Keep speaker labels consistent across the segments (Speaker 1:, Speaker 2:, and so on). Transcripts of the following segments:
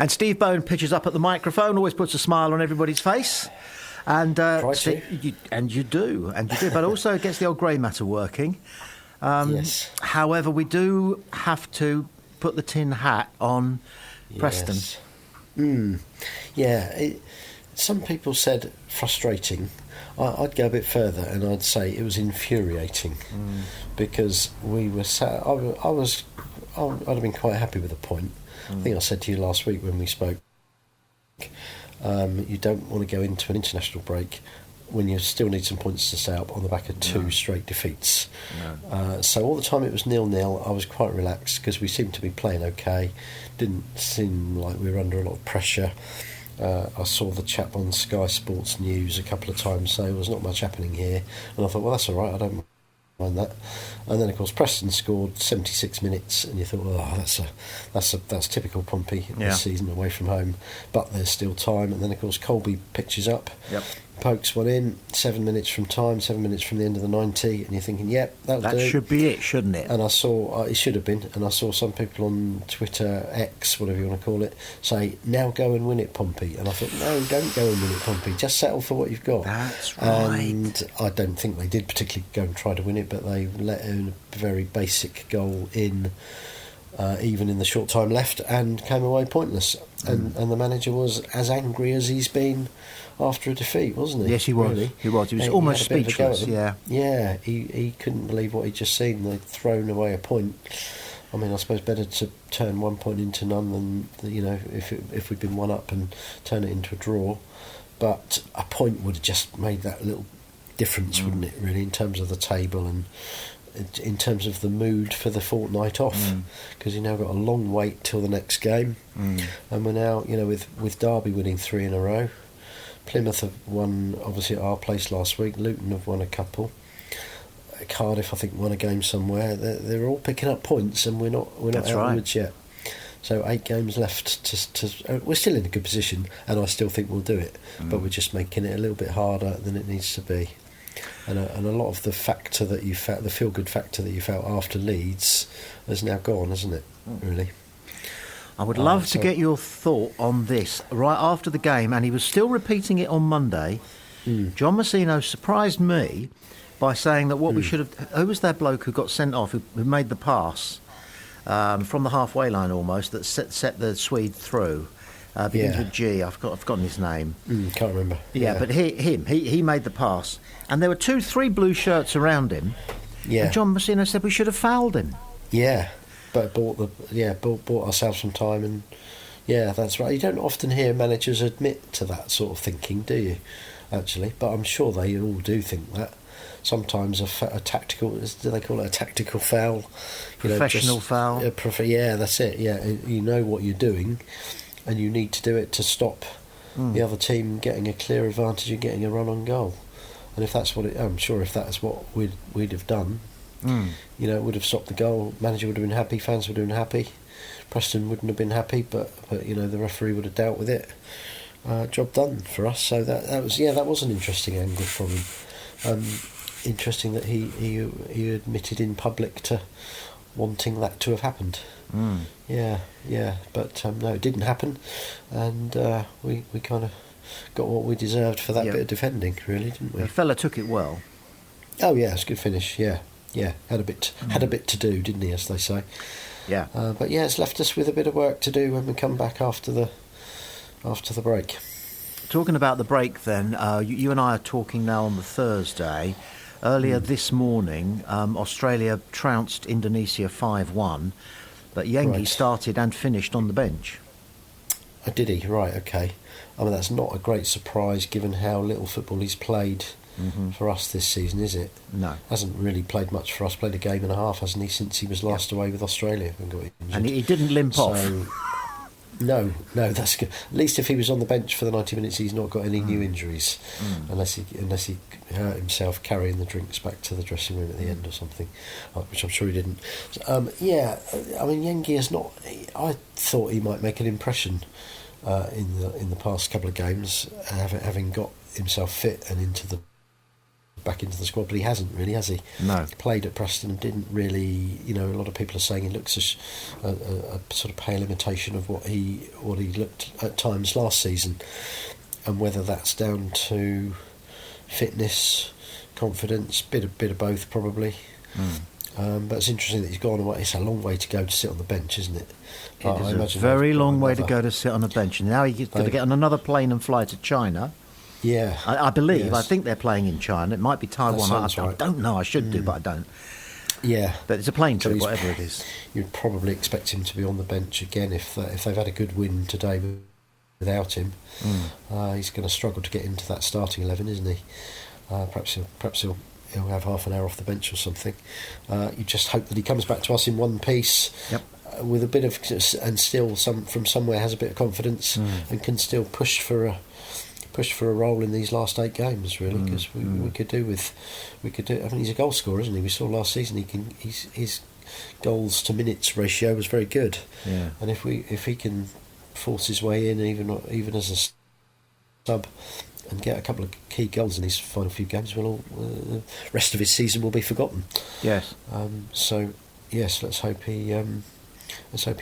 Speaker 1: And Steve Bone pitches up at the microphone, always puts a smile on everybody's face. And you do, but also gets the old grey matter working.
Speaker 2: Yes.
Speaker 1: However, we do have to put the tin hat on Preston.
Speaker 2: Yeah, some people said frustrating. I'd go a bit further and I'd say it was infuriating because we were sat. I'd have been quite happy with a point. I think I said to you last week when we spoke. You don't want to go into an international break when you still need some points to stay up on the back of two straight defeats. No. So all the time it was 0-0. I was quite relaxed because we seemed to be playing okay. Didn't seem like we were under a lot of pressure. I saw the chap on Sky Sports News a couple of times say there was not much happening here, and I thought, well, that's all right, I don't mind that. And then of course Preston scored 76 minutes, and you thought, oh, that's typical Pompey this season away from home, but there's still time. And then of course Colby pitches up, pokes one in, 7 minutes from the end of the 90, and you're thinking, that'll do. That
Speaker 1: should be it, shouldn't it?
Speaker 2: And I saw it should have been, and I saw some people on Twitter, X, whatever you want to call it, say, now go and win it, Pompey. And I thought, no, don't go and win it, Pompey, just settle for what you've got.
Speaker 1: That's right.
Speaker 2: And I don't think they did particularly go and try to win it, but they let in a very basic goal in, even in the short time left, and came away pointless. And the manager was as angry as he's been after a defeat, wasn't he?
Speaker 1: Yes, he was.
Speaker 2: Really?
Speaker 1: He was almost speechless.
Speaker 2: Yeah, he couldn't believe what he'd just seen. They'd thrown away a point. I mean, I suppose better to turn 1 point into none than, if we'd been one up and turn it into a draw. But a point would have just made that little difference, wouldn't it, really, in terms of the table and in terms of the mood for the fortnight off, because you now got a long wait till the next game, and we're now, with Derby winning 3 in a row, Plymouth have won obviously at our place last week, Luton have won a couple, Cardiff I think won a game somewhere. They're all picking up points, and we're not out of the woods yet. So 8 games left to we're still in a good position, and I still think we'll do it, but we're just making it a little bit harder than it needs to be. And a lot of the factor that you felt, the feel-good factor that you felt after Leeds, has now gone, hasn't it? Really.
Speaker 1: I would love to get your thought on this right after the game, and he was still repeating it on Monday. John Messino surprised me by saying that what we should have. Who was that bloke who got sent off, who made the pass from the halfway line almost, that set the Swede through? Begins with G. I've forgotten his name.
Speaker 2: Can't remember.
Speaker 1: Yeah, but he made the pass, and there were 2-3 blue shirts around him. Yeah. And John Messino said we should have fouled him. Yeah,
Speaker 2: but bought ourselves some time, and that's right. You don't often hear managers admit to that sort of thinking, do you? Actually, but I'm sure they all do think that. Sometimes a tactical, do they call it a tactical foul?
Speaker 1: Professional foul.
Speaker 2: That's it. Yeah, you know what you're doing, and you need to do it to stop the other team getting a clear advantage and getting a run on goal. And if that's I'm sure if that's what we'd have done, it would have stopped the goal. Manager would have been happy, fans would have been happy, Preston wouldn't have been happy, but the referee would have dealt with it. Job done for us. So that was an interesting angle from him. Interesting that he admitted in public to wanting that to have happened. But no, it didn't happen, and we kind of got what we deserved for that bit of defending, really, didn't we?
Speaker 1: The fella took it well.
Speaker 2: Oh yeah, it's a good finish. Yeah, had a bit to do, didn't he, as they say?
Speaker 1: Yeah.
Speaker 2: But it's left us with a bit of work to do when we come back after the break.
Speaker 1: Talking about the break, then, you and I are talking now on the Thursday. Earlier this morning, Australia trounced Indonesia 5-1, but Yengi started and finished on the bench.
Speaker 2: Oh, did he? Right, okay. I mean, that's not a great surprise given how little football he's played for us this season, is it?
Speaker 1: No.
Speaker 2: Hasn't really played much for us, played a game and a half, hasn't he, since he was last away with Australia and got injured.
Speaker 1: And he didn't limp off.
Speaker 2: No, that's good. At least if he was on the bench for the 90 minutes, he's not got any new injuries, unless he hurt himself carrying the drinks back to the dressing room at the end or something, which I'm sure he didn't. I mean, Yengi is not. I thought he might make an impression in the past couple of games, having got himself fit and into the back into the squad, but he hasn't really, has he?
Speaker 1: No.
Speaker 2: Played at Preston and didn't really, a lot of people are saying he looks a sort of pale imitation of what he looked at times last season, and whether that's down to fitness, confidence, bit of both probably. But it's interesting that he's gone away. It's a long way to go to sit on the bench, isn't it?
Speaker 1: It is a very long way to go to sit on a bench, and now he's got to get on another plane and fly to China.
Speaker 2: Yeah,
Speaker 1: I believe.
Speaker 2: Yes.
Speaker 1: I think they're playing in China. It might be Taiwan. I don't know. I should do, but I don't.
Speaker 2: Yeah,
Speaker 1: but it's a plane trip,
Speaker 2: so
Speaker 1: whatever it is.
Speaker 2: You'd probably expect him to be on the bench again if they've had a good win today without him. He's going to struggle to get into that starting 11, isn't he? Perhaps he'll have half an hour off the bench or something. You just hope that he comes back to us in one piece.
Speaker 1: Yep.
Speaker 2: With a bit of, and still from somewhere has a bit of confidence and can still push for a role in these last 8 games, really, because we could do. I mean, he's a goal scorer, isn't he? We saw last season his goals to minutes ratio was very good.
Speaker 1: Yeah.
Speaker 2: And if he can force his way in, even as a sub, and get a couple of key goals in these final few games, the rest of his season will be forgotten.
Speaker 1: Yes.
Speaker 2: So yes, let's hope he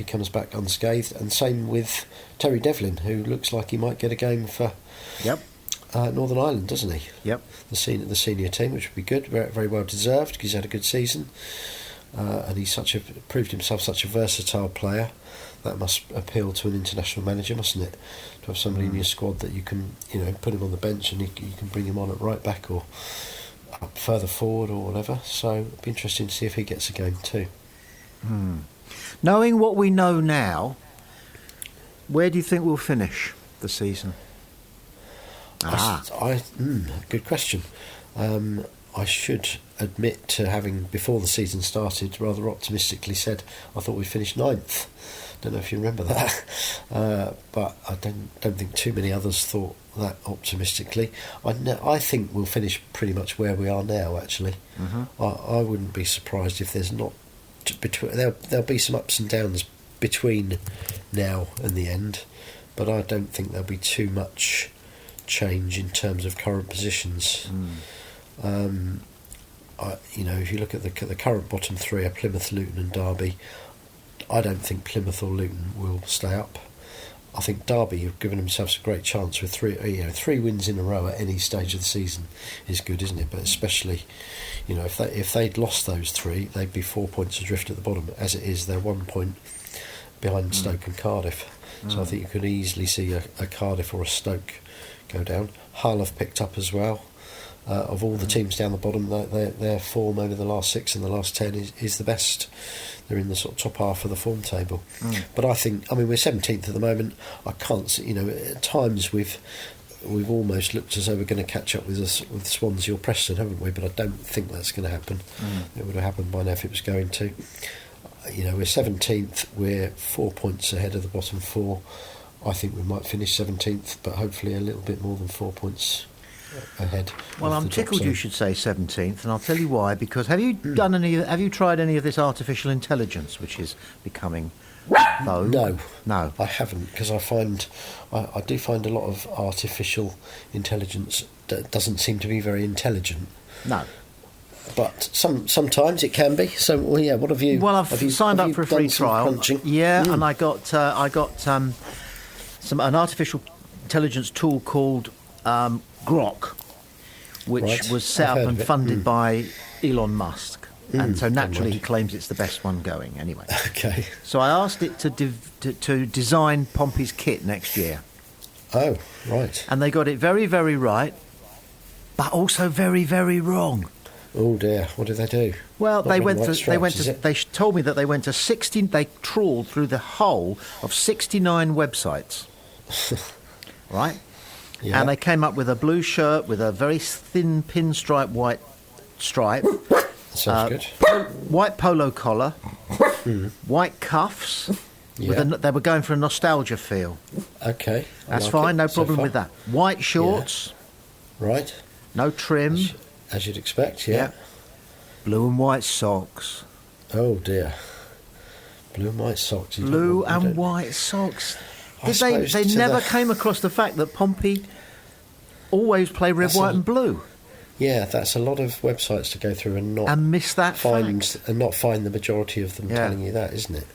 Speaker 2: comes back unscathed. And same with Terry Devlin, who looks like he might get a game for Northern Ireland, doesn't he?
Speaker 1: Yep.
Speaker 2: The senior team, which would be good, very, very well deserved, because he's had a good season, and he's proved himself such a versatile player. That must appeal to an international manager, mustn't it? To have somebody in your squad that you can, put him on the bench and you can bring him on at right back or up further forward or whatever. So it'd be interesting to see if he gets a game too.
Speaker 1: Knowing what we know now, where do you think we'll finish the season?
Speaker 2: Good question. I should admit to having, before the season started, rather optimistically said I thought we'd finish 9th. Don't know if you remember that, but I don't think too many others thought that optimistically. I think we'll finish pretty much where we are now. Actually, I wouldn't be surprised if there's not there'll be some ups and downs between now and the end, but I don't think there'll be too much change in terms of current positions. If you look at the current bottom 3 are Plymouth, Luton and Derby. I don't think Plymouth or Luton will stay up. I think Derby have given themselves a great chance with 3 wins in a row at any stage of the season is good, isn't it? But especially, if they'd lost those 3, they'd be 4 points adrift at the bottom. As it is, they're 1 point behind Stoke and Cardiff. So I think you could easily see a Cardiff or a Stoke go down. Hull have picked up as well. Of all the teams down the bottom, their form over the last 6 and the last 10 is the best. They're in the sort of top half of the form table. But we're 17th at the moment. I can't see, at times we've almost looked as though we're going to catch up with Swansea or Preston, haven't we? But I don't think that's going to happen. It would have happened by now if it was going to. We're 17th, we're 4 points ahead of the bottom 4. I think we might finish 17th, but hopefully a little bit more than 4 points ahead.
Speaker 1: Well, I'm tickled you should say 17th, and I'll tell you why. Because have you tried any of this artificial intelligence, which is becoming vogue?
Speaker 2: No, I haven't, because I do find a lot of artificial intelligence that doesn't seem to be very intelligent.
Speaker 1: No.
Speaker 2: But sometimes it can be. So, what have you?
Speaker 1: Well, I've signed up for a free trial.
Speaker 2: Crunching?
Speaker 1: And I got an artificial intelligence tool called Grok, which was set up and funded by Elon Musk, and so naturally he claims it's the best one going. Anyway,
Speaker 2: okay.
Speaker 1: So I asked it to design Pompey's kit next year.
Speaker 2: Oh, right.
Speaker 1: And they got it very, very right, but also very, very wrong.
Speaker 2: Oh dear! What did they do?
Speaker 1: Well, they told me that they went to 16. They trawled through the whole of 69 websites, right? Yeah. And they came up with a blue shirt with a very thin pinstripe white stripe.
Speaker 2: Sounds good.
Speaker 1: White polo collar, white cuffs.
Speaker 2: Yeah.
Speaker 1: They were going for a nostalgia feel.
Speaker 2: Okay.
Speaker 1: That's fine, no problem with that. White shorts.
Speaker 2: Yeah. Right.
Speaker 1: No trim.
Speaker 2: As you'd expect, yeah.
Speaker 1: Blue and white socks.
Speaker 2: Oh dear. Blue and white socks.
Speaker 1: Blue and white socks. They never came across the fact that Pompey always play red, white and blue.
Speaker 2: Yeah, that's a lot of websites to go through and not
Speaker 1: miss that fact.
Speaker 2: and not find the majority of them telling you that, isn't it?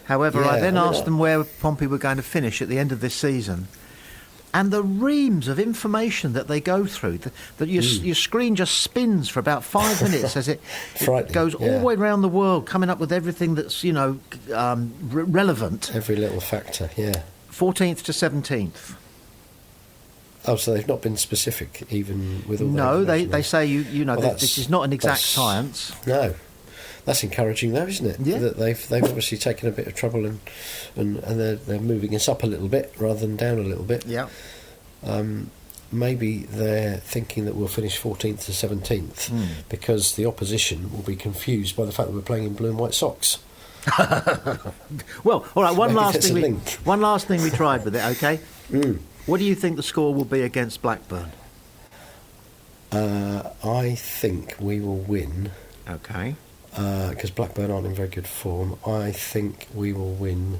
Speaker 1: However,
Speaker 2: Yeah,
Speaker 1: I then asked them where Pompey were going to finish at the end of this season. And the reams of information that they go through, that your screen just spins for about 5 minutes as it goes all the way around the world, coming up with everything that's, relevant.
Speaker 2: Every little factor, yeah.
Speaker 1: 14th to 17th.
Speaker 2: Oh, so they've not been specific, even with all that
Speaker 1: No,
Speaker 2: information?
Speaker 1: they say, this is not an exact science.
Speaker 2: No. That's encouraging, though, isn't it?
Speaker 1: Yeah.
Speaker 2: That they've obviously taken a bit of trouble and they're moving us up a little bit rather than down a little bit.
Speaker 1: Yeah.
Speaker 2: Maybe they're thinking that we'll finish 14th to 17th because the opposition will be confused by the fact that we're playing in blue and white socks.
Speaker 1: Well, all right. One last thing we tried with it. Okay. What do you think the score will be against Blackburn?
Speaker 2: I think we will win.
Speaker 1: Okay.
Speaker 2: Because Blackburn aren't in very good form. I think we will win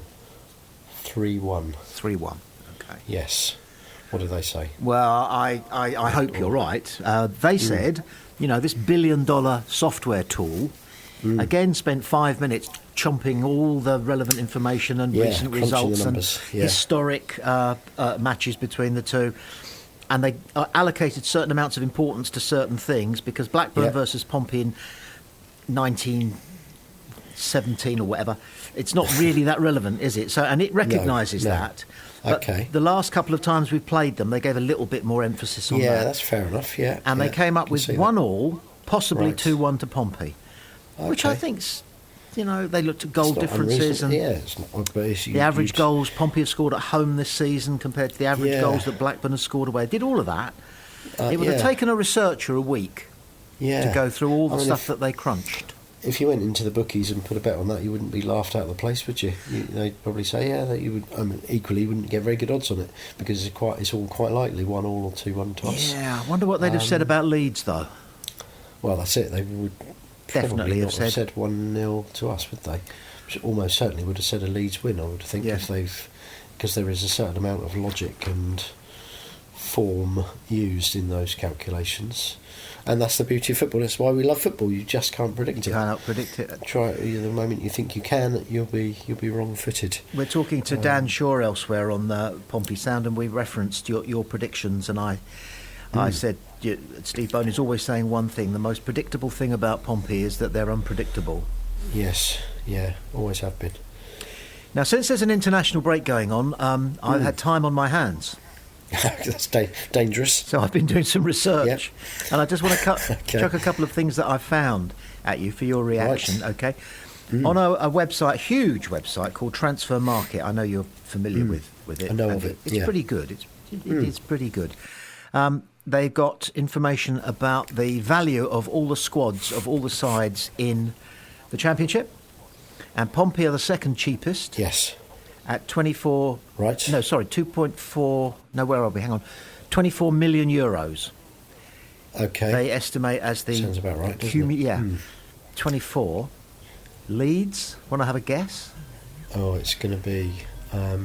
Speaker 2: 3-1.
Speaker 1: 3-1. Okay.
Speaker 2: Yes. What do they say?
Speaker 1: Well, I hope you're right. They said, this billion-dollar software tool, again spent 5 minutes chomping all the relevant information and recent results and historic matches between the two. And they allocated certain amounts of importance to certain things because Blackburn versus Pompey in 1917 or whatever, it's not really that relevant, is it? So, and it recognises that. But the last couple of times we've played them, they gave a little bit more emphasis on that.
Speaker 2: Yeah, that's fair enough, yeah.
Speaker 1: And they came up with 1-1, possibly 2-1 to Pompey, which I think's, they looked at goal differences and the average goals Pompey have scored at home this season compared to the average goals that Blackburn has scored away. Did all of that. It would have taken a researcher a week to go through all the stuff that they crunched.
Speaker 2: If you went into the bookies and put a bet on that, you wouldn't be laughed out of the place, would you? They'd probably say, that you would. Equally, you wouldn't get very good odds on it because it's all quite likely 1-1 or 2-1 to us.
Speaker 1: Yeah, I wonder what they'd have said about Leeds, though.
Speaker 2: Well, that's it. They would
Speaker 1: definitely
Speaker 2: have said 1-0 to us, would they? Which almost certainly would have said a Leeds win, I would think, because there is a certain amount of logic and form used in those calculations. And that's the beauty of football. That's why we love football. You just can't predict it.
Speaker 1: You cannot predict it.
Speaker 2: Try the moment you think you can, you'll be wrong-footed.
Speaker 1: We're talking to Dan Shaw elsewhere on the Pompey Sound, and we referenced your predictions. And I said Steve Bone is always saying one thing: the most predictable thing about Pompey is that they're unpredictable.
Speaker 2: Yes, yeah, always have been.
Speaker 1: Now, since there's an international break going on, I've had time on my hands.
Speaker 2: That's dangerous.
Speaker 1: So I've been doing some research, and I just want to chuck a couple of things that I found at you for your reaction. Right. Okay, on a website, huge website called Transfer Market. I know you're familiar with it.
Speaker 2: I know of it.
Speaker 1: It's pretty good. It's pretty good. They've got information about the value of all the squads of all the sides in the Championship, and Pompey are the second cheapest.
Speaker 2: Yes.
Speaker 1: At 24...
Speaker 2: Right.
Speaker 1: No, sorry, 2.4... No, where are we? Hang on. 24 million euros.
Speaker 2: Okay.
Speaker 1: They estimate as the...
Speaker 2: Sounds about right, doesn't it?
Speaker 1: Yeah. 24. Leeds? Want to have a guess?
Speaker 2: Oh, it's going to be... Are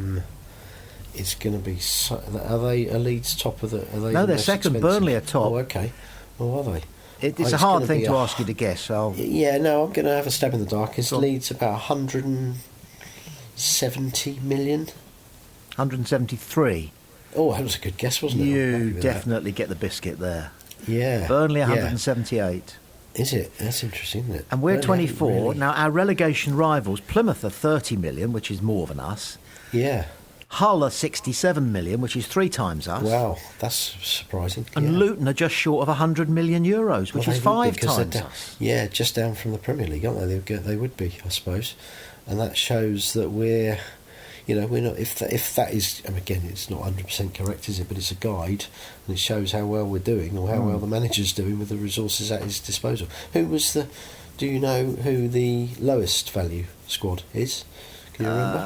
Speaker 2: they a Leeds top of the...
Speaker 1: No, they're second.
Speaker 2: Expensive?
Speaker 1: Burnley are top.
Speaker 2: Oh, okay. Well, are they?
Speaker 1: It's a hard thing to ask you to guess. So
Speaker 2: yeah, no, I'm going to have a stab in the dark. Is Leeds about 170 million?
Speaker 1: 173.
Speaker 2: Oh, that was a good guess, wasn't it?
Speaker 1: You definitely get the biscuit there.
Speaker 2: Yeah.
Speaker 1: Burnley 178.
Speaker 2: Is it? That's interesting, isn't it?
Speaker 1: And we're 24. Now, our relegation rivals, Plymouth are 30 million, which is more than us.
Speaker 2: Yeah.
Speaker 1: Hull are 67 million, which is 3 times us.
Speaker 2: Wow, that's surprising.
Speaker 1: And Luton are just short of 100 million euros, which is 5 times us.
Speaker 2: Yeah, just down from the Premier League, aren't they? They would be, I suppose. And that shows that we're not. If that is, and again, it's not 100% correct, is it? But it's a guide, and it shows how well we're doing, or how well the manager's doing with the resources at his disposal. Do you know who the lowest value squad is? Can you remember?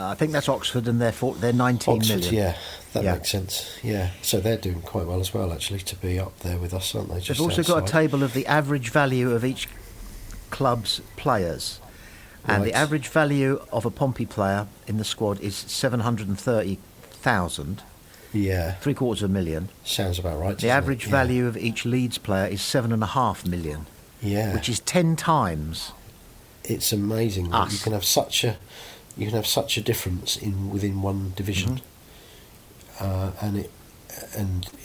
Speaker 1: I think that's Oxford, and they're 19 million.
Speaker 2: Yeah, that makes sense. Yeah, so they're doing quite well as well, actually, to be up there with us, aren't they?
Speaker 1: They've also got a table of the average value of each club's players. And the average value of a Pompey player in the squad is 730,000.
Speaker 2: Yeah.
Speaker 1: $750,000.
Speaker 2: Sounds about right.
Speaker 1: The average value of each Leeds player is $7.5 million.
Speaker 2: Yeah.
Speaker 1: Which is 10 times.
Speaker 2: It's amazing that you can have such a difference within one division, and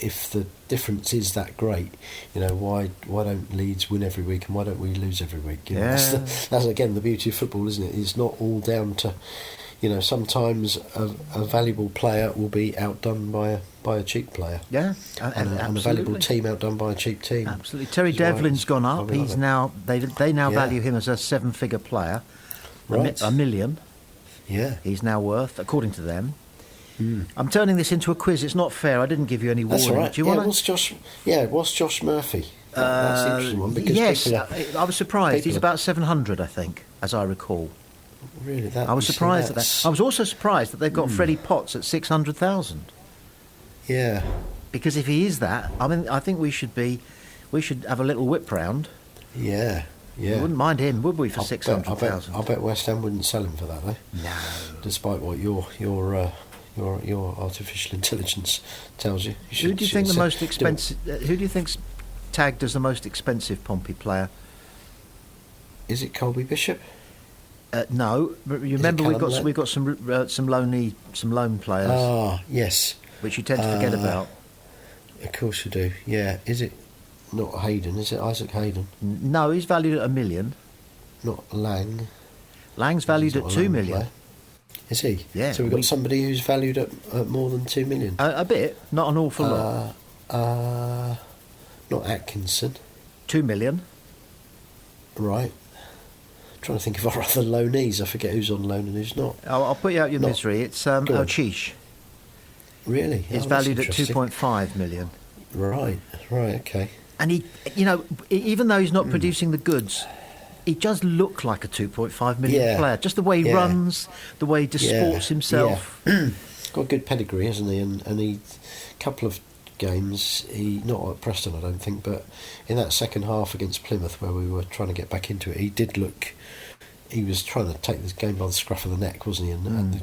Speaker 2: if the difference is that great, why don't Leeds win every week and why don't we lose every week? That's again the beauty of football, isn't it? It's not all down to, sometimes a valuable player will be outdone by a cheap player.
Speaker 1: Yeah,
Speaker 2: and a valuable team outdone by a cheap team.
Speaker 1: Absolutely. Terry Devlin's gone up. He's now they now value him as a 7-figure player.
Speaker 2: Right.
Speaker 1: $1 million.
Speaker 2: Yeah.
Speaker 1: He's now worth, according to them. I'm turning this into a quiz. It's not fair. I didn't give you any warning.
Speaker 2: That's all right.
Speaker 1: Do you want
Speaker 2: what's Josh Murphy? That's the interesting one. Because
Speaker 1: yes, I was surprised. He's about 700, I think, as I recall.
Speaker 2: Really?
Speaker 1: I was surprised at that. I was also surprised that they've got Freddie Potts at 600,000.
Speaker 2: Yeah.
Speaker 1: Because if he is that, I think we should have a little whip round.
Speaker 2: Yeah. Yeah.
Speaker 1: We wouldn't mind him, would we, for 600,000?
Speaker 2: I bet West Ham wouldn't sell him for that, though.
Speaker 1: No.
Speaker 2: Despite what your artificial intelligence tells you.
Speaker 1: Who do you think the most expensive? Who do you think's tagged as the most expensive Pompey player?
Speaker 2: Is it Colby Bishop?
Speaker 1: No. You remember we've got some loan players.
Speaker 2: Ah, yes.
Speaker 1: Which you tend to forget about.
Speaker 2: Of course you do. Yeah. Is it not Hayden? Is it Isaac Hayden?
Speaker 1: No, he's valued at $1 million.
Speaker 2: Not Lang.
Speaker 1: Lang's valued at $2 million.
Speaker 2: Player. Is he?
Speaker 1: Yeah.
Speaker 2: So we've got somebody who's valued at more than $2 million.
Speaker 1: A bit, not an awful lot.
Speaker 2: Not Atkinson.
Speaker 1: $2 million.
Speaker 2: Right. Trying to think of our other loanees. I forget who's on loan and who's not.
Speaker 1: I'll put you out your misery. It's Ochish.
Speaker 2: Really?
Speaker 1: He's valued at $2.5 million.
Speaker 2: Right. Okay.
Speaker 1: And he, even though he's not producing the goods, he does look like a $2.5 million player. Just the way he runs, the way he disports himself.
Speaker 2: Yeah. Got a good pedigree, hasn't he? And he, a couple of games, not at Preston, I don't think, but in that second half against Plymouth, where we were trying to get back into it, he did look. He was trying to take this game by the scruff of the neck, wasn't he? And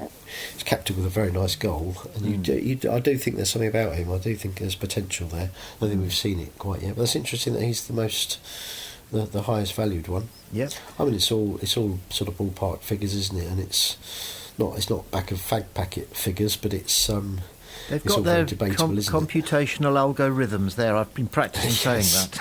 Speaker 2: he's capped it with a very nice goal. And I do think there's something about him. I do think there's potential there. I don't think we've seen it quite yet. But it's interesting that he's the highest valued one.
Speaker 1: Yeah.
Speaker 2: I mean, it's all sort of ballpark figures, isn't it? And it's not back of fag packet figures, but it's
Speaker 1: they've got their computational algorithms there. I've been practicing saying that.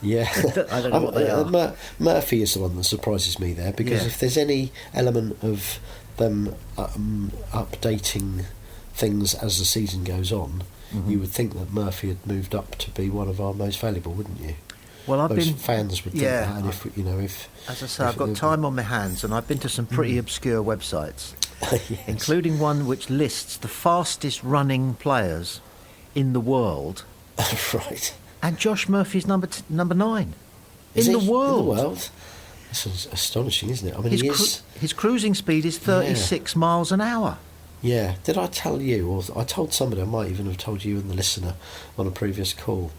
Speaker 2: Yeah,
Speaker 1: I don't know what they are.
Speaker 2: Murphy is the one that surprises me there, because if there's any element of them updating things as the season goes on, you would think that Murphy had moved up to be one of our most valuable, wouldn't you?
Speaker 1: Well,
Speaker 2: fans would think that, and if
Speaker 1: as I say, I've got time on my hands, and I've been to some pretty obscure websites, including one which lists the fastest running players in the world.
Speaker 2: Right.
Speaker 1: And Josh Murphy's number 9
Speaker 2: in
Speaker 1: the world.
Speaker 2: In the world. That's astonishing, isn't it? I mean,
Speaker 1: his cruising speed is 36 miles an hour.
Speaker 2: Yeah. Did I tell you, or I told somebody? I might even have told you and the listener on a previous call.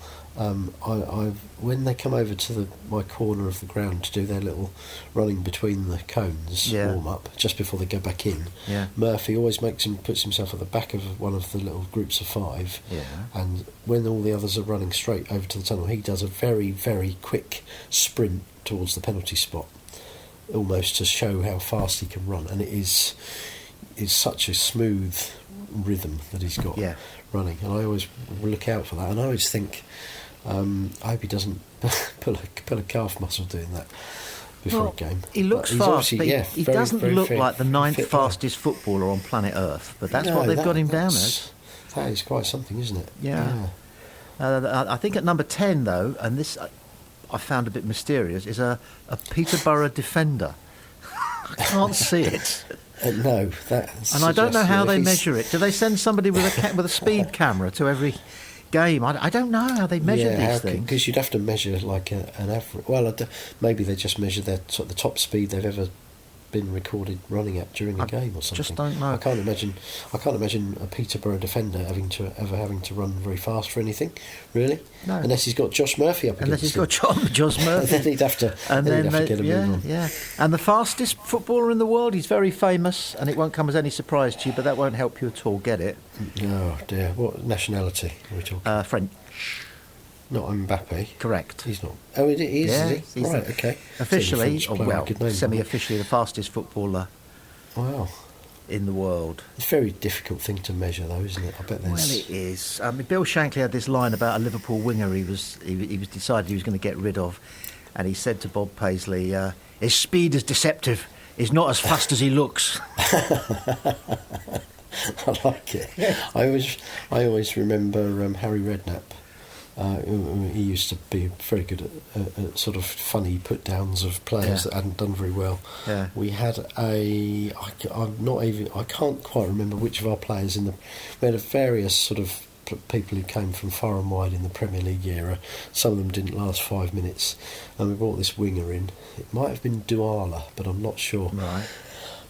Speaker 2: When they come over to my corner of the ground to do their little running between the cones warm up just before they go back in, Murphy always puts himself at the back of one of the little groups of 5, and when all the others are running straight over to the tunnel, he does a very, very quick sprint towards the penalty spot, almost to show how fast he can run. And it's such a smooth rhythm that he's got running, and I always look out for that, and I always think, I hope he doesn't pull a calf muscle doing that before a game.
Speaker 1: He looks fast, but he doesn't look like the 9th fastest footballer on planet Earth, but that's what they've got him down as.
Speaker 2: That is quite something, isn't it?
Speaker 1: Yeah. I think at number 10, though, and this I found a bit mysterious, is a Peterborough defender. I can't see it.
Speaker 2: No,
Speaker 1: and I don't know how they measure it. Do they send somebody with a speed camera to every game? I don't know how they measure these things.
Speaker 2: Because you'd have to measure like an average. Well, maybe they just measure the top speed they've ever been recorded running at during a game or something.
Speaker 1: Just don't know.
Speaker 2: I can't imagine a Peterborough defender having to run very fast for anything, really.
Speaker 1: No.
Speaker 2: Unless he's got Josh Murphy up
Speaker 1: Unless
Speaker 2: against
Speaker 1: he's got Josh Murphy.
Speaker 2: then he'd have to get a move on.
Speaker 1: Yeah. And the fastest footballer in the world, he's very famous, and it won't come as any surprise to you, but that won't help you at all. Get it?
Speaker 2: Oh dear, what nationality are we talking?
Speaker 1: French.
Speaker 2: Not MBAPPE.
Speaker 1: Correct.
Speaker 2: He's not. Oh, it is.
Speaker 1: Yeah,
Speaker 2: is he? Right. Okay.
Speaker 1: Officially,
Speaker 2: Well,
Speaker 1: semi-officially, the fastest footballer
Speaker 2: Wow.
Speaker 1: in the world.
Speaker 2: It's a very difficult thing to measure, though, isn't it? I bet there's.
Speaker 1: Well, it is. Bill Shankly had this line about a Liverpool winger he was decided he was going to get rid of, and he said to Bob Paisley, "His speed is deceptive. He's not as fast as he looks."
Speaker 2: I like it. I always remember Harry Redknapp. He used to be very good at sort of funny put downs of players that hadn't done very well.
Speaker 1: Yeah.
Speaker 2: We had I can't quite remember which of our players we had various sort of people who came from far and wide in the Premier League era. Some of them didn't last 5 minutes, and we brought this winger in. It might have been Douala, but I'm not sure.
Speaker 1: Right.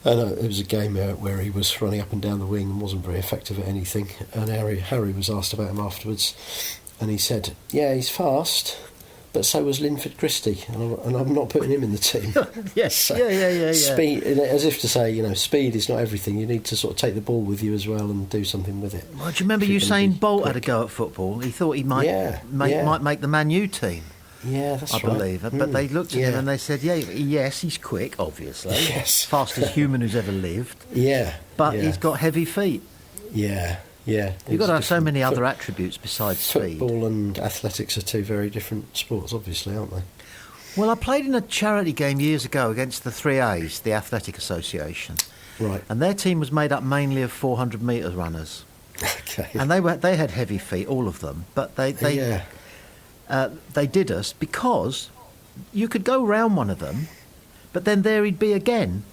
Speaker 2: And it was a game where he was running up and down the wing and wasn't very effective at anything. And Harry was asked about him afterwards, and he said, "Yeah, he's fast, but so was Linford Christie, and I'm not putting him in the team."
Speaker 1: Yes, so yeah.
Speaker 2: Speed, as if to say, speed is not everything. You need to sort of take the ball with you as well and do something with it.
Speaker 1: Well, do you remember Usain Bolt had a go at football? He thought he might make the Man U team.
Speaker 2: Yeah, that's right.
Speaker 1: I believe. But they looked at him and they said, yes, he's quick, obviously.
Speaker 2: Yes.
Speaker 1: Fastest human who's ever lived.
Speaker 2: Yeah.
Speaker 1: But he's got heavy feet.
Speaker 2: Yeah.
Speaker 1: You've got to have so many other attributes besides speed.
Speaker 2: Football and athletics are two very different sports, obviously, aren't they?
Speaker 1: Well, I played in a charity game years ago against the 3As, the Athletic Association.
Speaker 2: Right.
Speaker 1: And their team was made up mainly of 400 metre runners.
Speaker 2: Okay.
Speaker 1: And they had heavy feet, all of them. But they did us because you could go round one of them, but then there he'd be again,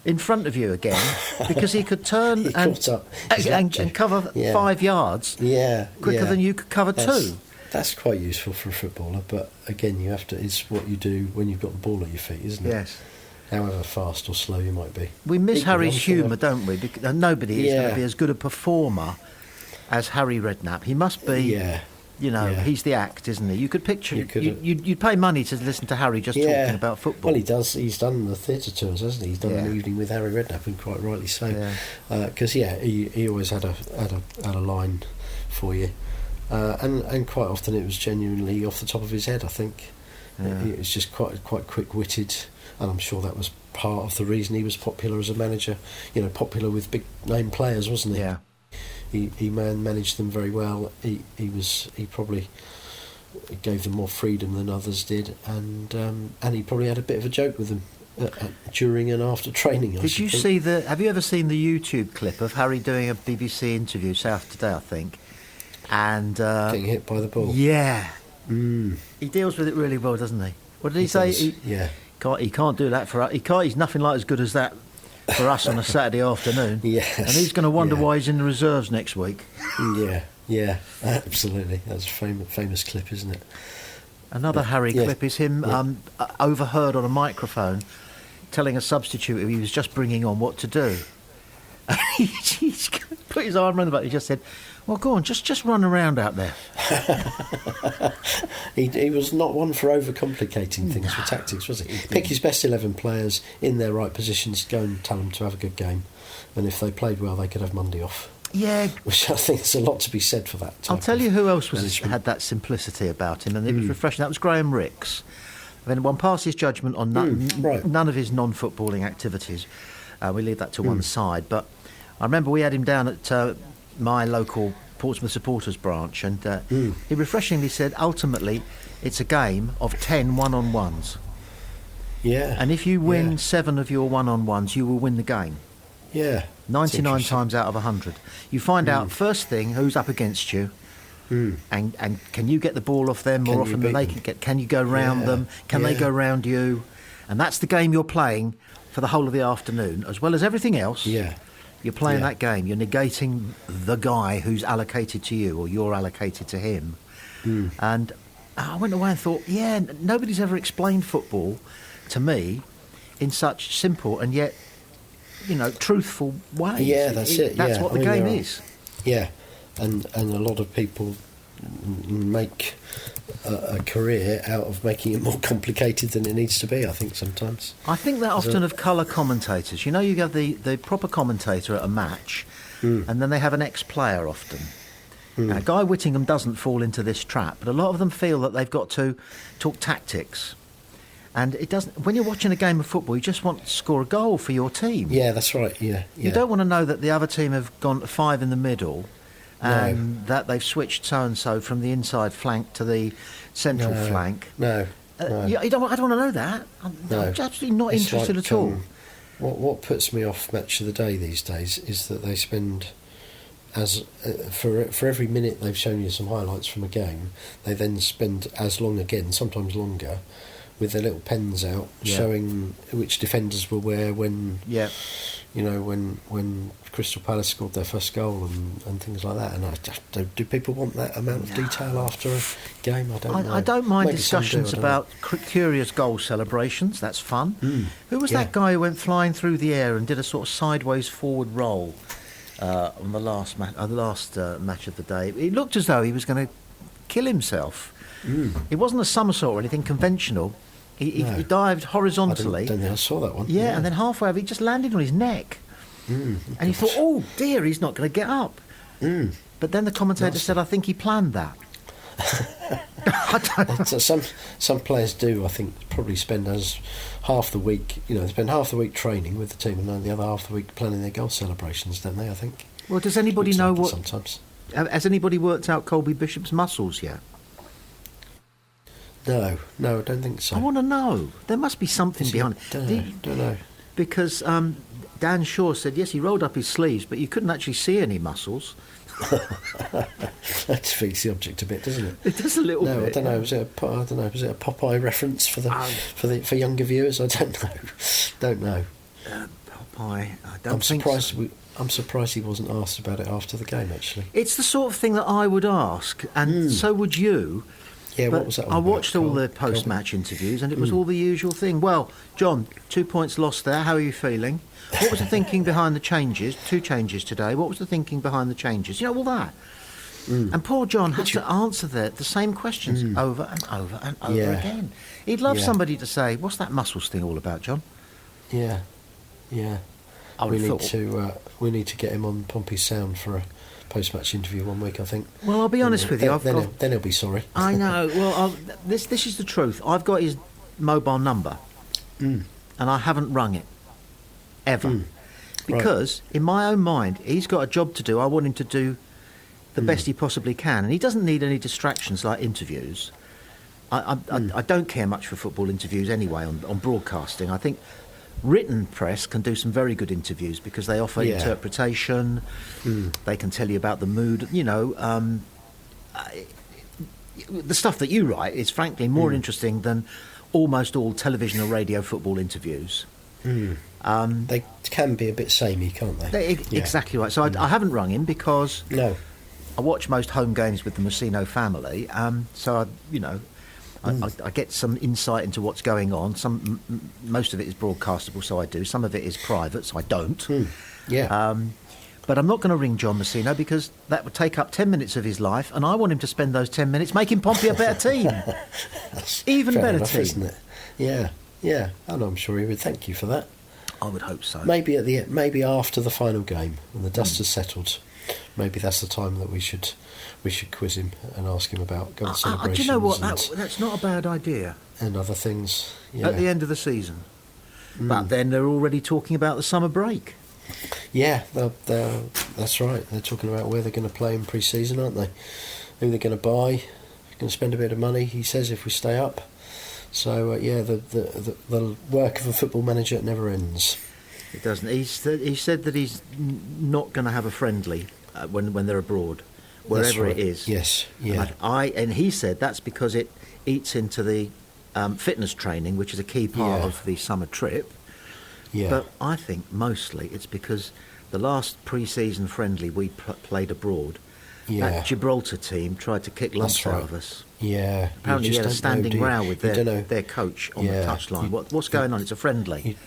Speaker 1: in front of you again, because he could turn and cover 5 yards quicker than you could cover 2.
Speaker 2: That's quite useful for a footballer, but again, it's what you do when you've got the ball at your feet, isn't it?
Speaker 1: Yes.
Speaker 2: However fast or slow you might be.
Speaker 1: We miss Harry's humour, don't we? Because nobody is going to be as good a performer as Harry Redknapp. He must be... he's the act, isn't he? You could picture... You'd pay money to listen to Harry just talking about football.
Speaker 2: Well, he does. He's done the theatre tours, hasn't he? He's done an evening with Harry Redknapp, and quite rightly so. Because, he always had a line for you. And quite often it was genuinely off the top of his head, I think. He was just quite quick-witted, and I'm sure that was part of the reason he was popular as a manager. Popular with big-name players, wasn't he?
Speaker 1: Yeah.
Speaker 2: He managed them very well. He probably gave them more freedom than others did, and he probably had a bit of a joke with them during and after training.
Speaker 1: Did you see have you ever seen the YouTube clip of Harry doing a BBC interview, South Today, I think, and
Speaker 2: getting hit by the ball?
Speaker 1: Yeah. He deals with it really well, doesn't he? What did he say? He can't do that for us. He's nothing like as good as that for us on a Saturday afternoon.
Speaker 2: Yes.
Speaker 1: And he's going to wonder why he's in the reserves next week.
Speaker 2: Yeah, absolutely. That's a famous clip, isn't it?
Speaker 1: Another Harry clip is him overheard on a microphone telling a substitute who he was just bringing on what to do. He put his arm around the back. He just said, "Well, go on, just run around out there."
Speaker 2: He was not one for overcomplicating things for tactics, was he? Pick his best 11 players in their right positions, go and tell them to have a good game, and if they played well, they could have Monday off. Yeah, which I think there's a lot to be said for that.
Speaker 1: I'll tell you who else had that simplicity about him, and it was refreshing. That was Graham Ricks. If anyone passes judgment on none of his non-footballing activities, we leave that to one side. But I remember we had him down at my local Portsmouth supporters branch, and he refreshingly said, ultimately, it's a game of 10 one-on-ones.
Speaker 2: Yeah.
Speaker 1: And if you win 7 of your one-on-ones, you will win the game.
Speaker 2: Yeah.
Speaker 1: 99 times out of 100. You find out first thing who's up against you, and can you get the ball off them more often than they can get? Can you go round them? Can they go round you? And that's the game you're playing for the whole of the afternoon, as well as everything else.
Speaker 2: Yeah.
Speaker 1: You're playing that game. You're negating the guy who's allocated to you, or you're allocated to him. And I went away and thought, nobody's ever explained football to me in such simple and yet, truthful ways.
Speaker 2: Yeah, that's it.
Speaker 1: That's
Speaker 2: yeah.
Speaker 1: what the game is.
Speaker 2: Yeah, and a lot of people make a career out of making it more complicated than it needs to be, I think, sometimes.
Speaker 1: I think that often of colour commentators. You have the proper commentator at a match, and then they have an ex-player often. Now, Guy Whittingham doesn't fall into this trap, but a lot of them feel that they've got to talk tactics. And it doesn't. When you're watching a game of football, you just want to score a goal for your team.
Speaker 2: Yeah, that's right. Yeah.
Speaker 1: You don't want to know that the other team have gone to 5 in the middle, and that they've switched so and so from the inside flank to the central flank.
Speaker 2: No.
Speaker 1: I don't want to know that. I'm absolutely not interested at all.
Speaker 2: What puts me off Match of the Day these days is that they spend for every minute they've shown you some highlights from a game, they then spend as long again, sometimes longer, with their little pens out, showing which defenders were where when when Crystal Palace scored their first goal and things like that. And do people want that amount of detail after a game? I don't know.
Speaker 1: I don't mind
Speaker 2: Maybe
Speaker 1: discussions about curious goal celebrations. That's fun. Who was that guy who went flying through the air and did a sort of sideways forward roll on the last match of the day? It looked as though he was going to kill himself. It wasn't a somersault or anything conventional. He dived horizontally.
Speaker 2: I don't think I saw that one.
Speaker 1: Yeah, and then halfway over, he just landed on his neck. And he thought, oh dear, he's not going to get up. But then the commentator said, I think he planned that.
Speaker 2: Some players do, I think, probably spend half the week, they spend half the week training with the team and then the other half of the week planning their goal celebrations, don't they, I think?
Speaker 1: Well, does anybody know what...
Speaker 2: Sometimes.
Speaker 1: Has anybody worked out Colby Bishop's muscles yet?
Speaker 2: No, I don't think so.
Speaker 1: I want to know. There must be something behind it.
Speaker 2: Don't know.
Speaker 1: Because Dan Shaw said, yes, he rolled up his sleeves, but you couldn't actually see any muscles.
Speaker 2: That defeats the object a bit, doesn't it?
Speaker 1: It does a little bit.
Speaker 2: No, I don't know. Was it a Popeye reference for younger viewers? I don't know.
Speaker 1: Popeye. I don't think so.
Speaker 2: I'm surprised he wasn't asked about it after the game. Actually,
Speaker 1: it's the sort of thing that I would ask, and so would you.
Speaker 2: Yeah,
Speaker 1: but
Speaker 2: what was that?
Speaker 1: I watched all the post-match interviews, and it was all the usual thing. Well, John, 2 points lost there. How are you feeling? What was the thinking behind the changes? 2 changes today. What was the thinking behind the changes? All that. And poor John had to answer the same questions over and over and over again. He'd love somebody to say, "What's that muscles thing all about, John?"
Speaker 2: Yeah. We need to get him on Pompey's Sound for a post-match interview one week, I think.
Speaker 1: Well, I'll be honest with you.
Speaker 2: Then he'll be sorry.
Speaker 1: I know. Well, this is the truth. I've got his mobile number, and I haven't rung it ever because, in my own mind, he's got a job to do. I want him to do the best he possibly can, and he doesn't need any distractions like interviews. I don't care much for football interviews anyway on broadcasting. I think written press can do some very good interviews because they offer interpretation. They can tell you about the mood. The stuff that you write is frankly more interesting than almost all television or radio football interviews.
Speaker 2: They can be a bit samey, can't they?
Speaker 1: Exactly right. So I haven't rung him because
Speaker 2: I
Speaker 1: watch most home games with the Messino family. So I get some insight into what's going on. Most of it is broadcastable, so I do. Some of it is private, so I don't. But I'm not going to ring John Messino because that would take up 10 minutes of his life, and I want him to spend those 10 minutes making Pompey a better team. Even better team.
Speaker 2: Isn't it? Yeah. And I'm sure he would thank you for that.
Speaker 1: I would hope so.
Speaker 2: Maybe after the final game, when the dust has settled, maybe that's the time that we should quiz him and ask him about goal celebrations.
Speaker 1: Do you know what? That's not a bad idea.
Speaker 2: And other things.
Speaker 1: At the end of the season. But then they're already talking about the summer break.
Speaker 2: Yeah, that's right. They're talking about where they're going to play in pre-season, aren't they? Who they're going to buy. Going to spend a bit of money, he says, if we stay up. So, the work of a football manager never ends.
Speaker 1: It doesn't. He said that he's not going to have a friendly when they're abroad, wherever it is.
Speaker 2: Yes, yeah.
Speaker 1: And he said that's because it eats into the fitness training, which is a key part of the summer trip. Yeah. But I think mostly it's because the last pre-season friendly we played abroad, that Gibraltar team tried to kick lumps out of us.
Speaker 2: Yeah.
Speaker 1: Apparently he had a standing row with their coach on the touchline. What's going on? It's a friendly.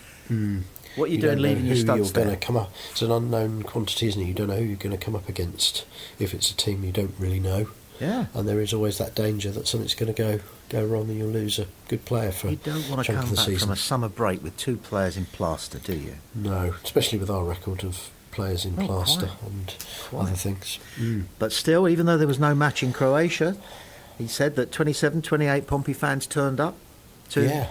Speaker 1: What are you doing leaving your studs there?
Speaker 2: Come up. It's an unknown quantity, isn't it? You don't know who you're going to come up against if it's a team you don't really know.
Speaker 1: Yeah.
Speaker 2: And there is always that danger that something's going to go wrong and you'll lose a good player for
Speaker 1: You don't want to come back from a summer break with 2 players in plaster, do you?
Speaker 2: No, especially with our record of players in plaster and other things.
Speaker 1: But still, even though there was no match in Croatia, he said that 27, 28 Pompey fans turned up to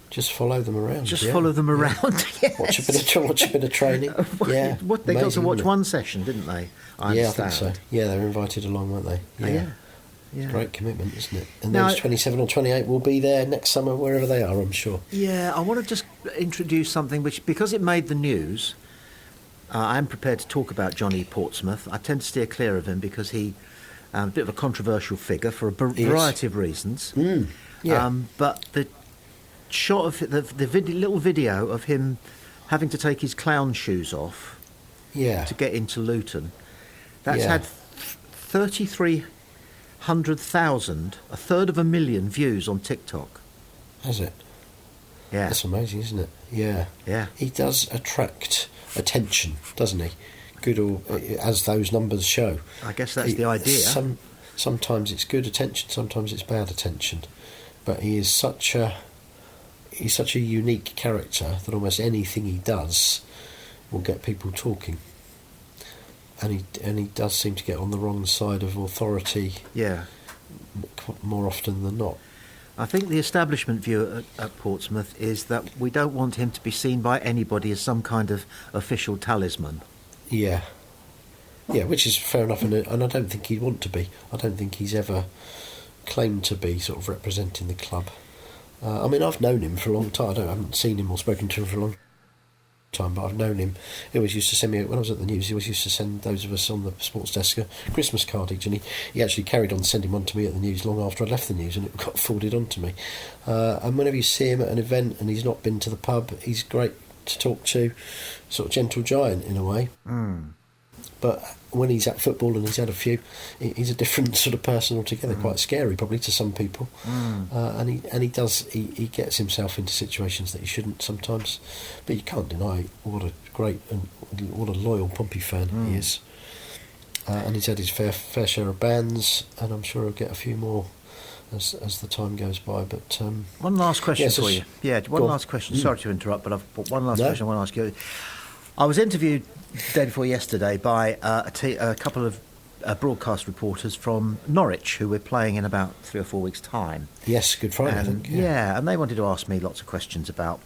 Speaker 2: just follow them around.
Speaker 1: Follow them around. Yes.
Speaker 2: Watch a bit of training.
Speaker 1: They got to watch one session, didn't they?
Speaker 2: I think so. Yeah, they were invited along, weren't they? Yeah. It's a great commitment, isn't it? And those 27 or 28 will be there next summer, wherever they are, I'm sure.
Speaker 1: Yeah, I want to just introduce something which, because it made the news, I'm prepared to talk about Johnny Portsmouth. I tend to steer clear of him because he's a bit of a controversial figure for a variety of reasons. But the shot of the little video of him having to take his clown shoes off to get into Luton, that's had 3,300,000, a third of a million views on TikTok.
Speaker 2: Has it?
Speaker 1: Yeah.
Speaker 2: That's amazing, isn't it? Yeah.
Speaker 1: Yeah.
Speaker 2: He does attract attention, doesn't he? Good, or as those numbers show.
Speaker 1: I guess that's the idea.
Speaker 2: Sometimes it's good attention, sometimes it's bad attention. But he is such a unique character that almost anything he does will get people talking. And he does seem to get on the wrong side of authority.
Speaker 1: Yeah.
Speaker 2: More often than not.
Speaker 1: I think the establishment view at Portsmouth is that we don't want him to be seen by anybody as some kind of official talisman.
Speaker 2: Yeah, which is fair enough, and I don't think he'd want to be. I don't think he's ever claimed to be sort of representing the club. I mean, I've known him for a long time. I haven't seen him or spoken to him for a long time, but I've known him. He always used to send me, when I was at the news, he always used to send those of us on the sports desk a Christmas card each, and he actually carried on sending one to me at the news long after I'd left the news, and it got forwarded on to me. And whenever you see him at an event and he's not been to the pub, he's great to talk to, sort of gentle giant in a way. But when he's at football and he's had a few, he's a different sort of person altogether. Quite scary, probably, to some people. And he gets himself into situations that he shouldn't sometimes. But you can't deny what a great and what a loyal Pompey fan he is. And he's had his fair share of bans, and I'm sure he'll get a few more as the time goes by. But
Speaker 1: one last question for you. Yeah, one last question. Sorry to interrupt, but I've got one last question I want to ask you. I was interviewed day before yesterday by a couple of broadcast reporters from Norwich who we're playing in about 3 or 4 weeks' time.
Speaker 2: Yes, Good Friday, I think.
Speaker 1: Yeah, and they wanted to ask me lots of questions about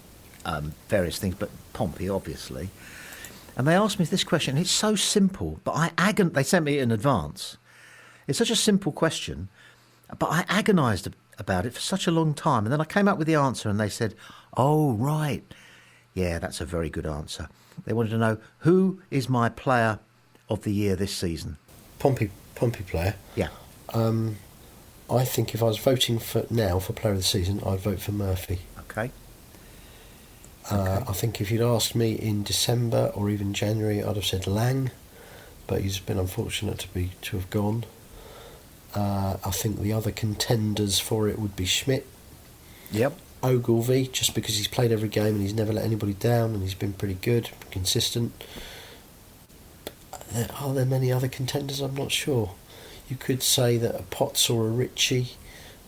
Speaker 1: various things, but Pompey, obviously. And they asked me this question. It's so simple, but they sent me it in advance. It's such a simple question, but I agonised about it for such a long time. And then I came up with the answer and they said, oh, right. Yeah, that's a very good answer. They wanted to know, who is my player of the year this season?
Speaker 2: Pompey player?
Speaker 1: Yeah.
Speaker 2: I think if I was voting for player of the season, I'd vote for Murphy.
Speaker 1: Okay.
Speaker 2: I think if you'd asked me in December or even January, I'd have said Lang, but he's been unfortunate to have gone. I think the other contenders for it would be Schmidt.
Speaker 1: Yep.
Speaker 2: Ogilvie, just because he's played every game and he's never let anybody down and he's been pretty good, consistent. Are there many other contenders? I'm not sure. You could say that a Potts or a Ritchie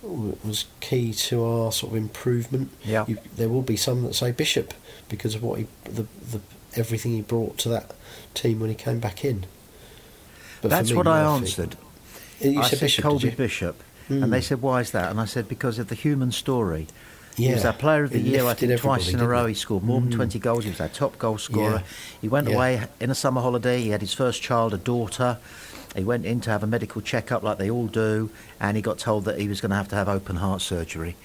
Speaker 2: was key to our sort of improvement.
Speaker 1: Yeah.
Speaker 2: There will be some that say Bishop because of what everything he brought to that team when he came back in. But
Speaker 1: that's what I answered.
Speaker 2: You
Speaker 1: I
Speaker 2: said
Speaker 1: said
Speaker 2: Bishop,
Speaker 1: Colby Bishop, and they said, why is that? And I said, because of the human story.
Speaker 2: Yeah.
Speaker 1: He was our player of the year, I think, twice in a row.
Speaker 2: It?
Speaker 1: He scored more than 20 goals. He was our top goal scorer.
Speaker 2: Yeah.
Speaker 1: He went away in a summer holiday. He had his first child, a daughter. He went in to have a medical checkup like they all do, and he got told that he was going to have open heart surgery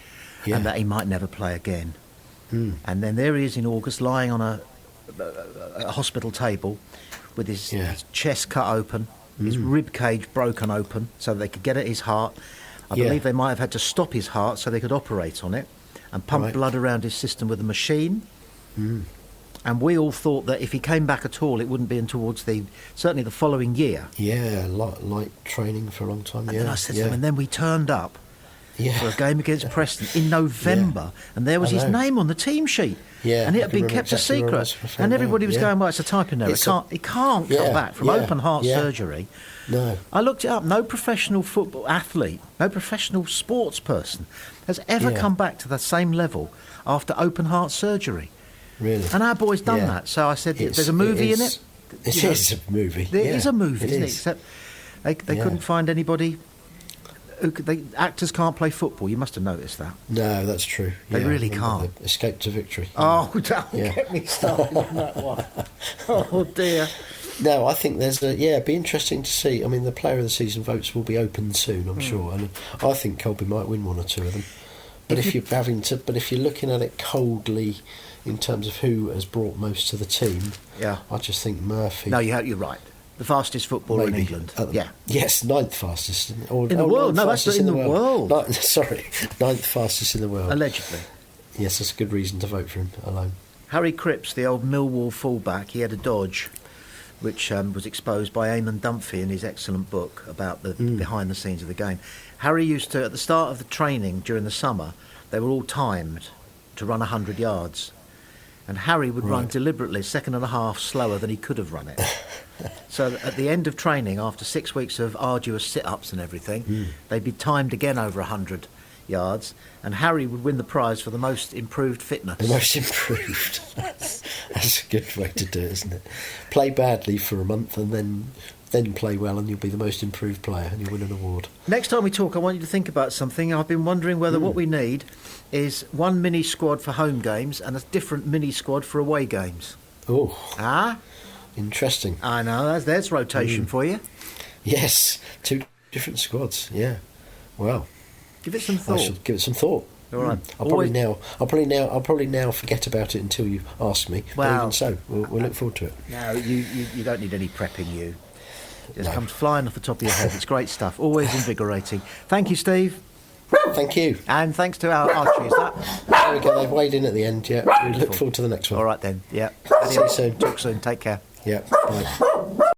Speaker 1: and that he might never play again. And then there he is in August, lying on a hospital table with his chest cut open, his rib cage broken open so they could get at his heart. I believe they might have had to stop his heart so they could operate on it and pump blood around his system with a machine. And we all thought that if he came back at all, it wouldn't be towards certainly the following year.
Speaker 2: Yeah, light training for a long time.
Speaker 1: And
Speaker 2: yeah,
Speaker 1: then I said to him, and then we turned up
Speaker 2: yeah.
Speaker 1: for a game against Preston in November, and there was his name on the team sheet.
Speaker 2: Yeah,
Speaker 1: and it
Speaker 2: I
Speaker 1: had
Speaker 2: can
Speaker 1: been
Speaker 2: remember
Speaker 1: kept a
Speaker 2: exactly where I
Speaker 1: secret.
Speaker 2: was
Speaker 1: And everybody was going, well, it's a typing error. He can't come back from open heart surgery.
Speaker 2: No.
Speaker 1: I looked it up. No professional football athlete, no professional sports person has ever come back to the same level after open heart surgery.
Speaker 2: Really?
Speaker 1: And our boy's done that. So I said, there's a movie in it.
Speaker 2: It is a movie.
Speaker 1: There is a movie, isn't it? Except they couldn't find anybody. Actors can't play football. You must have noticed that.
Speaker 2: No, that's true.
Speaker 1: They really can't.
Speaker 2: Escape to victory.
Speaker 1: Oh, don't get me started on that one. Oh, dear.
Speaker 2: No, I think it'd be interesting to see. I mean, the player of the season votes will be open soon, I'm sure, and I think Colby might win one or two of them. But if you're looking at it coldly in terms of who has brought most to the team, I just think Murphy.
Speaker 1: No, you're right. The fastest footballer in England.
Speaker 2: Yes, 9th fastest in
Speaker 1: the world. No, that's in the world.
Speaker 2: Sorry, 9th fastest in the world.
Speaker 1: Allegedly.
Speaker 2: Yes, that's a good reason to vote for him alone.
Speaker 1: Harry Cripps, the old Millwall fullback, he had a dodge, which was exposed by Eamon Dunphy in his excellent book about the behind the scenes of the game. Harry used to, at the start of the training during the summer, they were all timed to run 100 yards. And Harry would run deliberately 1.5 seconds slower than he could have run it. So at the end of training, after 6 weeks of arduous sit-ups and everything, they'd be timed again over 100 yards, and Harry would win the prize for the most improved fitness.
Speaker 2: The most improved. That's a good way to do it, isn't it? Play badly for a month and then play well, and you'll be the most improved player and you'll win an award.
Speaker 1: Next time we talk, I want you to think about something. I've been wondering whether what we need is one mini squad for home games and a different mini squad for away games.
Speaker 2: Oh. Interesting.
Speaker 1: I know, there's rotation for you.
Speaker 2: Yes, 2 different squads, yeah. Well,
Speaker 1: give it some thought.
Speaker 2: I should give it some thought.
Speaker 1: All right.
Speaker 2: I'll probably now forget about it until you ask me.
Speaker 1: Well,
Speaker 2: but even so, we'll look forward to it.
Speaker 1: No, you don't need any prepping, you. It just comes flying off the top of your head. It's great stuff. Always invigorating. Thank you, Steve.
Speaker 2: Thank you.
Speaker 1: And thanks to our Archie.
Speaker 2: There we go. They've weighed in at the end. Yeah. We look forward to the next one.
Speaker 1: All right then. Yeah.
Speaker 2: See you soon.
Speaker 1: Talk soon. Take care.
Speaker 2: Yeah. Bye.